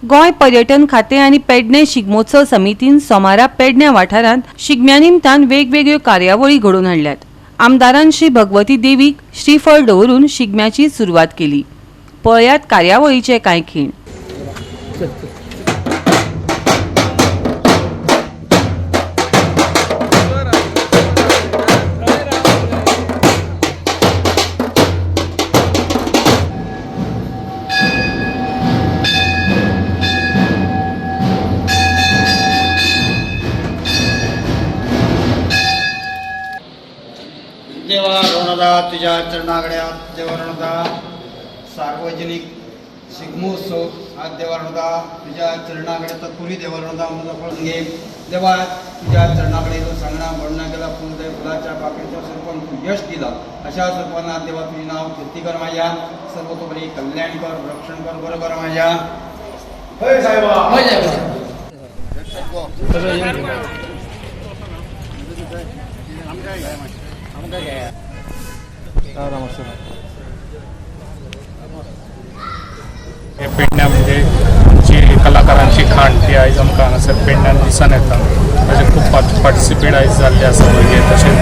गोय पर्यटन खाते आणि पेडणे शिगमोत्सव समितीन सोमारा पेडण्या वाठारांत शिगम्या निमतान वेगवेगळ्यो कार्यावळी घडोवन हाडल्यात। आमदारान श्री भगवती देवीक श्रीफळ दवरून शिगम्याची सुरवात केली। पळयात कार्यावळीचे कांय खीण। देवा ऋणदा तुझ्या चरणागड्यात देवा ऋणदा सार्वजनिक शिगमोत्सव आज देवा ऋणदा तुझ्या चरणागड्यात तत्पूर्वी देवा ऋणदा माझा फळ घे देवा तुझ्या चरणाकडे तो सांगणा बडणा गेला फुलदय फुलाच्या पाकळीच्या स्वरूपान तू यश दिला अशा स्वरूपानं देवा तुझे नाव कीर्ती कर माझ्या सर्वतोपरी कल्याण कर रक्षण कर बरं कर माझ्या होय साहेबा हे पेडण्या म्हणजे जी कलाकारांची खाण ती आयज आमकां हांगासर पेडण्यान दिसान येता। ताचे खूब पार्टिसिपेट आयज जाल्ले आसा भुरगे। तशेंच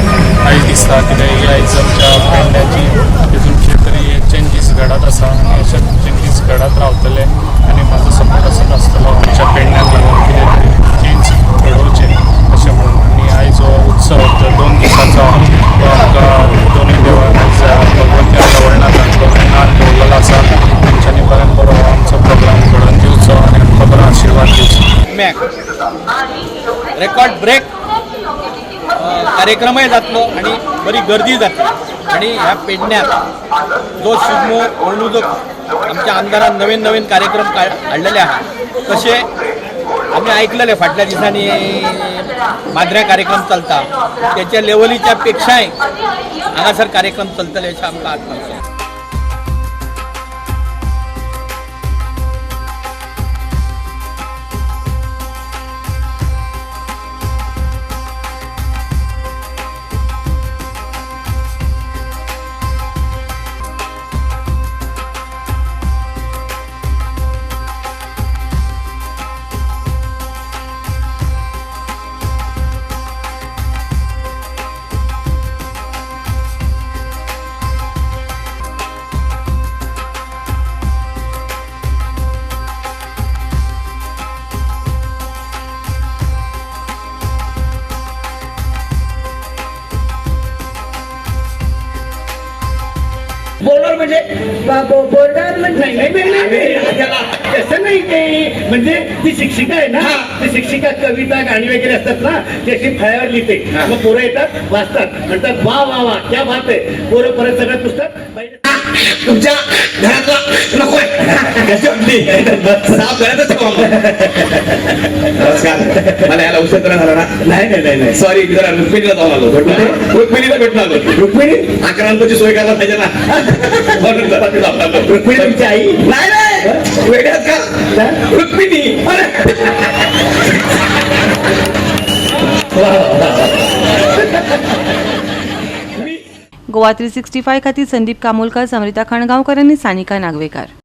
आयज दिसता कित्याक आयज आमच्या पेडण्याची तितून तरी चेंजीस घडत आसा आनी अशे चेंजीस घडत रावतले आनी म्हाजो सपोर्ट असोच आसतलो आमच्या पेडण्याक लागून कितें तरी चेंज घडोवचें अशें म्हणून। आनी आयज हो उत्सव 2 दिसांचो आमकां दोनूय देवान आयज भगवंताच्या वळणांत नान दवरलेलो आसा। तांच्यांनी बरें बरो आमचो प्रोग्राम घडोवन दिवचो आनी आमकां बरो आशिर्वाद दिवचो। रेकॉर्ड ब्रेक कार्यक्रमय जातलो आणि बरी गर्दी जातली आणि ह्या पेडण्यात जो शिगमो अंदूक आमच्या आमदारान नवीन नवीन कार्यक्रम हाडलेले आहात तसे आम्ही ऐकलेले फाटल्या दिसांनी माद्रे कार्यक्रम चलता त्याच्या लेवलीच्या पेक्षाय हांगासर कार्यक्रम चलतले अशें आमकां आत्मविश्वास। बोर्डर म्हणजे बोर्डर नाही तसं नाही ते म्हणजे ती शिक्षिका आहे ना ती शिक्षिका कविता गाणी वगैरे असतात ना त्याची फळ्यावर लिहिते मग पोरं येतात वाचतात म्हणतात वा वा वा क्या बात आहे पोरं परत सगळं पुस्तक तुमच्या घरातला नको नमस्कार मला याला उशीर करा झाला ना नाही सॉरी जरा रुक्मिणीला जाऊन आलो रुक्मिणीला भेटून आलो रुक्मिणी आक्रांताची सोय करायला पाहिजे ना रुक्मिणी तुमची आई नाही वेगळ्याच का रुक्मिणी गोवा 365 खातीर संदीप कामोलकर, समरिता खणगांवकर आणि सानिका नागवेकर।